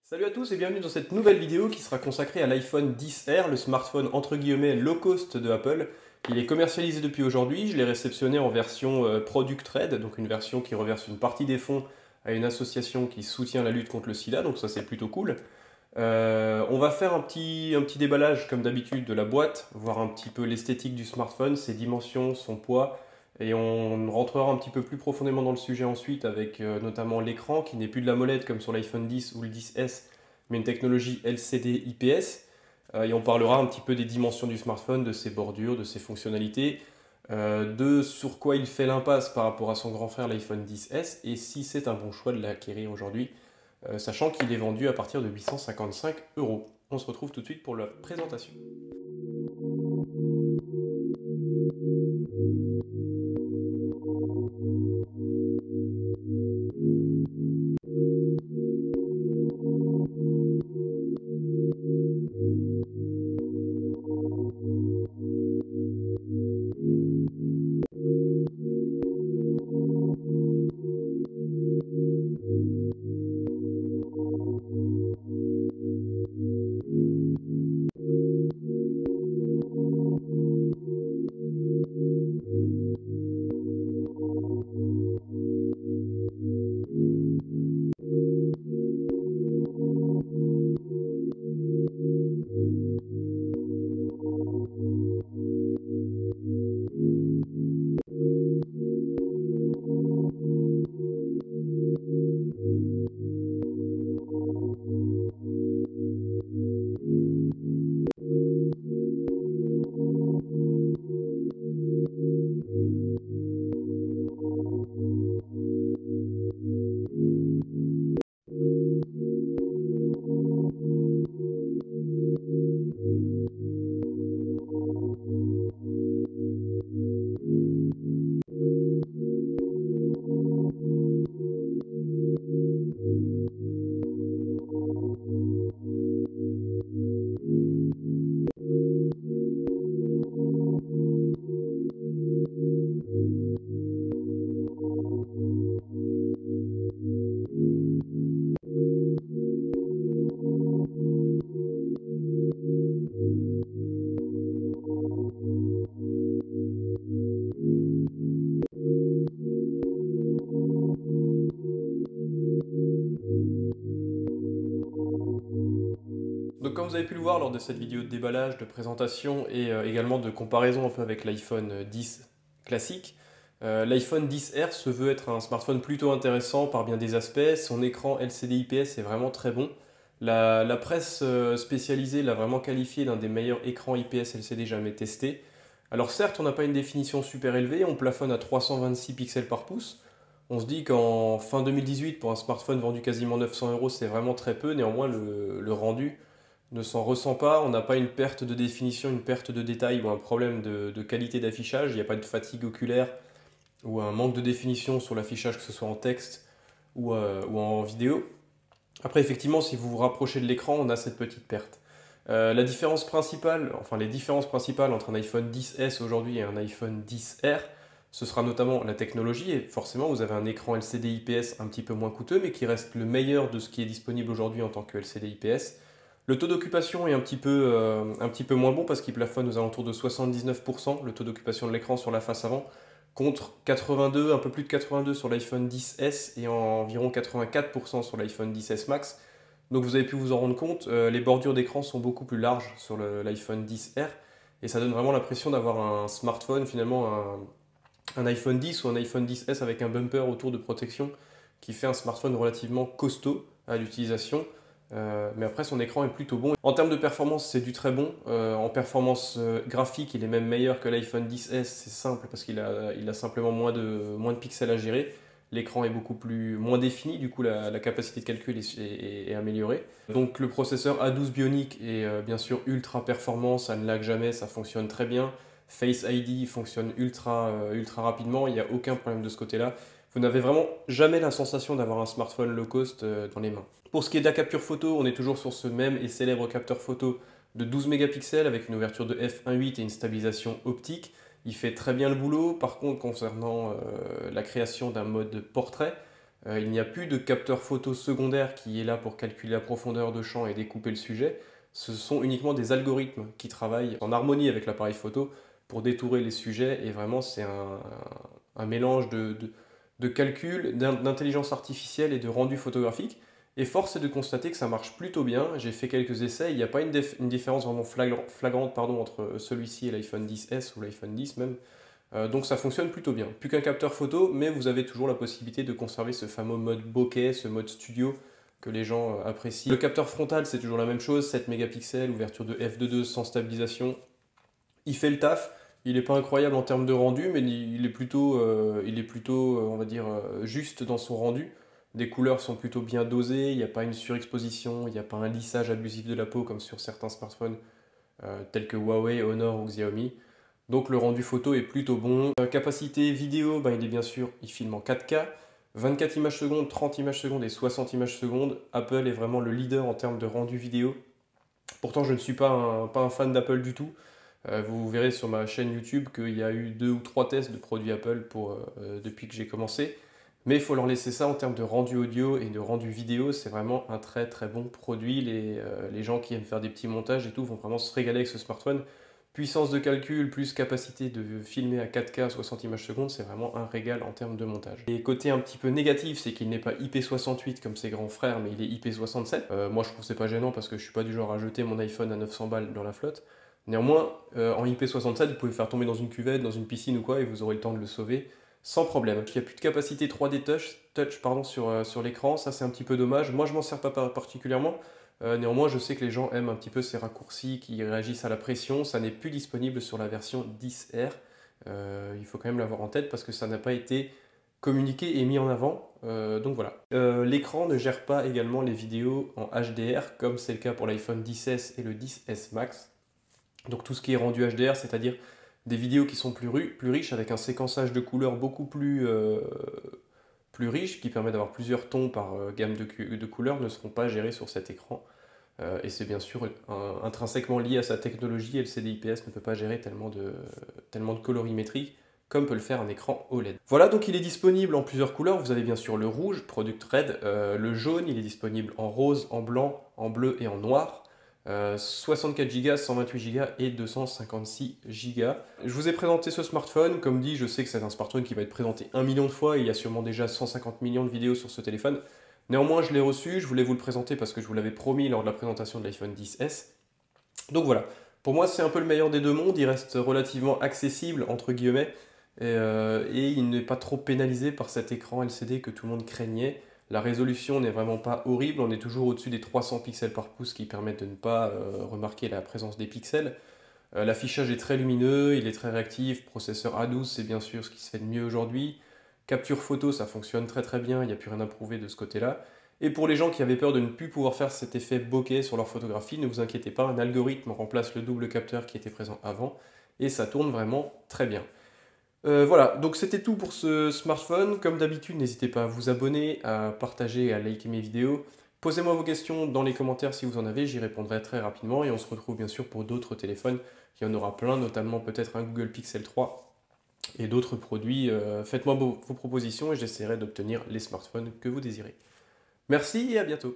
Salut à tous et bienvenue dans cette nouvelle vidéo qui sera consacrée à l'iPhone XR, le smartphone entre guillemets low cost de Apple. Il est commercialisé depuis aujourd'hui, je l'ai réceptionné en version Product Red, donc une version qui reverse une partie des fonds à une association qui soutient la lutte contre le sida, donc ça c'est plutôt cool. On va faire un petit déballage comme d'habitude de la boîte, voir un petit peu l'esthétique du smartphone, ses dimensions, son poids, et on rentrera un petit peu plus profondément dans le sujet ensuite avec notamment l'écran qui n'est plus de la molette comme sur l'iPhone 10 ou le 10S, mais une technologie LCD IPS. Et on parlera un petit peu des dimensions du smartphone, de ses bordures, de ses fonctionnalités, de sur quoi il fait l'impasse par rapport à son grand frère l'iPhone 10S, et si c'est un bon choix de l'acquérir aujourd'hui, sachant qu'il est vendu à partir de 855 euros. On se retrouve tout de suite pour la présentation. Donc comme vous avez pu le voir lors de cette vidéo de déballage, de présentation et également de comparaison un peu avec l'iPhone 10 classique, l'iPhone 10R se veut être un smartphone plutôt intéressant par bien des aspects. Son écran LCD IPS est vraiment très bon. La presse spécialisée l'a vraiment qualifié d'un des meilleurs écrans IPS LCD jamais testés. Alors certes, on n'a pas une définition super élevée, on plafonne à 326 pixels par pouce. On se dit qu'en fin 2018, pour un smartphone vendu quasiment 900 euros, c'est vraiment très peu. Néanmoins, le rendu ne s'en ressent pas. On n'a pas une perte de définition, une perte de détail ou un problème de qualité d'affichage. Il n'y a pas de fatigue oculaire ou un manque de définition sur l'affichage, que ce soit en texte ou en vidéo. Après, effectivement, si vous vous rapprochez de l'écran, on a cette petite perte. La différence principale, enfin les différences principales entre un iPhone 10S aujourd'hui et un iPhone 10R, ce sera notamment la technologie, et forcément vous avez un écran LCD IPS un petit peu moins coûteux, mais qui reste le meilleur de ce qui est disponible aujourd'hui en tant que LCD IPS. Le taux d'occupation est un petit peu moins bon parce qu'il plafonne aux alentours de 79%, le taux d'occupation de l'écran sur la face avant, contre 82, un peu plus de 82 sur l'iPhone 10S et environ 84% sur l'iPhone 10S Max. Donc vous avez pu vous en rendre compte, les bordures d'écran sont beaucoup plus larges sur l'iPhone 10R et ça donne vraiment l'impression d'avoir un smartphone, finalement un iPhone 10 ou un iPhone 10S avec un bumper autour de protection qui fait un smartphone relativement costaud à l'utilisation. Mais après, son écran est plutôt bon. En termes de performance, c'est du très bon. En performance graphique, il est même meilleur que l'iPhone 10S. C'est simple parce qu'il a simplement moins de pixels à gérer. L'écran est beaucoup moins défini, du coup la capacité de calcul est améliorée. Donc le processeur A12 Bionic est bien sûr ultra performant, ça ne lag jamais, ça fonctionne très bien. Face ID fonctionne ultra rapidement, il n'y a aucun problème de ce côté-là. Vous n'avez vraiment jamais la sensation d'avoir un smartphone low cost dans les mains. Pour ce qui est de la capture photo, on est toujours sur ce même et célèbre capteur photo de 12 mégapixels avec une ouverture de f1.8 et une stabilisation optique. Il fait très bien le boulot. Par contre, concernant la création d'un mode portrait, Il n'y a plus de capteur photo secondaire qui est là pour calculer la profondeur de champ et découper le sujet. Ce sont uniquement des algorithmes qui travaillent en harmonie avec l'appareil photo pour détourer les sujets. Et vraiment, c'est un mélange de calcul, d'intelligence artificielle et de rendu photographique. Et force est de constater que ça marche plutôt bien. J'ai fait quelques essais. Il n'y a pas une différence vraiment flagrante pardon, entre celui-ci et l'iPhone XS ou l'iPhone X même. Donc ça fonctionne plutôt bien. Plus qu'un capteur photo, mais vous avez toujours la possibilité de conserver ce fameux mode bokeh, ce mode studio que les gens apprécient. Le capteur frontal, c'est toujours la même chose, 7 mégapixels, ouverture de f2.2 sans stabilisation. Il fait le taf, il n'est pas incroyable en termes de rendu, mais il est plutôt, on va dire, juste dans son rendu. Les couleurs sont plutôt bien dosées, il n'y a pas une surexposition, il n'y a pas un lissage abusif de la peau comme sur certains smartphones tels que Huawei, Honor ou Xiaomi. Donc le rendu photo est plutôt bon. Capacité vidéo, il est bien sûr, il filme en 4K. 24 images secondes, 30 images secondes et 60 images secondes. Apple est vraiment le leader en termes de rendu vidéo. Pourtant, je ne suis pas un fan d'Apple du tout. Vous verrez sur ma chaîne YouTube qu'il y a eu 2 ou 3 tests de produits Apple depuis que j'ai commencé. Mais il faut leur laisser ça en termes de rendu audio et de rendu vidéo. C'est vraiment un très très bon produit. Les gens qui aiment faire des petits montages et tout vont vraiment se régaler avec ce smartphone. Puissance de calcul plus capacité de filmer à 4K 60 images secondes, c'est vraiment un régal en termes de montage. Et côté un petit peu négatif, c'est qu'il n'est pas IP68 comme ses grands frères, mais il est IP67. Moi je trouve que c'est pas gênant parce que je suis pas du genre à jeter mon iPhone à 900 balles dans la flotte. Néanmoins, en IP67, vous pouvez le faire tomber dans une cuvette, dans une piscine ou quoi, et vous aurez le temps de le sauver sans problème. Il n'y a plus de capacité 3D touch sur l'écran, ça c'est un petit peu dommage. Moi je m'en sers pas particulièrement. Néanmoins, je sais que les gens aiment un petit peu ces raccourcis qui réagissent à la pression. Ça n'est plus disponible sur la version 10R. Il faut quand même l'avoir en tête parce que ça n'a pas été communiqué et mis en avant. Donc voilà. L'écran ne gère pas également les vidéos en HDR comme c'est le cas pour l'iPhone XS et le XS Max. Donc tout ce qui est rendu HDR, c'est-à-dire des vidéos qui sont plus riches avec un séquençage de couleurs beaucoup plus riche, qui permet d'avoir plusieurs tons par gamme de couleurs, ne seront pas gérés sur cet écran. Et c'est bien sûr intrinsèquement lié à sa technologie. LCD IPS ne peut pas gérer tellement de colorimétrie comme peut le faire un écran OLED. Voilà, donc il est disponible en plusieurs couleurs. Vous avez bien sûr le rouge, Product Red, le jaune, il est disponible en rose, en blanc, en bleu et en noir. 64 Go, 128 Go et 256 Go. Je vous ai présenté ce smartphone. Comme dit, je sais que c'est un smartphone qui va être présenté 1 million de fois et il y a sûrement déjà 150 millions de vidéos sur ce téléphone. Néanmoins, je l'ai reçu, je voulais vous le présenter parce que je vous l'avais promis lors de la présentation de l'iPhone XS. Donc voilà, pour moi c'est un peu le meilleur des deux mondes, il reste relativement accessible entre guillemets et il n'est pas trop pénalisé par cet écran LCD que tout le monde craignait. La résolution n'est vraiment pas horrible, on est toujours au-dessus des 300 pixels par pouce qui permettent de ne pas remarquer la présence des pixels. L'affichage est très lumineux, il est très réactif, processeur A12 c'est bien sûr ce qui se fait de mieux aujourd'hui. Capture photo ça fonctionne très très bien, il n'y a plus rien à prouver de ce côté-là. Et pour les gens qui avaient peur de ne plus pouvoir faire cet effet bokeh sur leur photographie, ne vous inquiétez pas, un algorithme remplace le double capteur qui était présent avant et ça tourne vraiment très bien. Voilà, donc c'était tout pour ce smartphone. Comme d'habitude, n'hésitez pas à vous abonner, à partager et à liker mes vidéos. Posez-moi vos questions dans les commentaires si vous en avez, j'y répondrai très rapidement. Et on se retrouve bien sûr pour d'autres téléphones. Il y en aura plein, notamment peut-être un Google Pixel 3 et d'autres produits. Faites-moi vos propositions et j'essaierai d'obtenir les smartphones que vous désirez. Merci et à bientôt.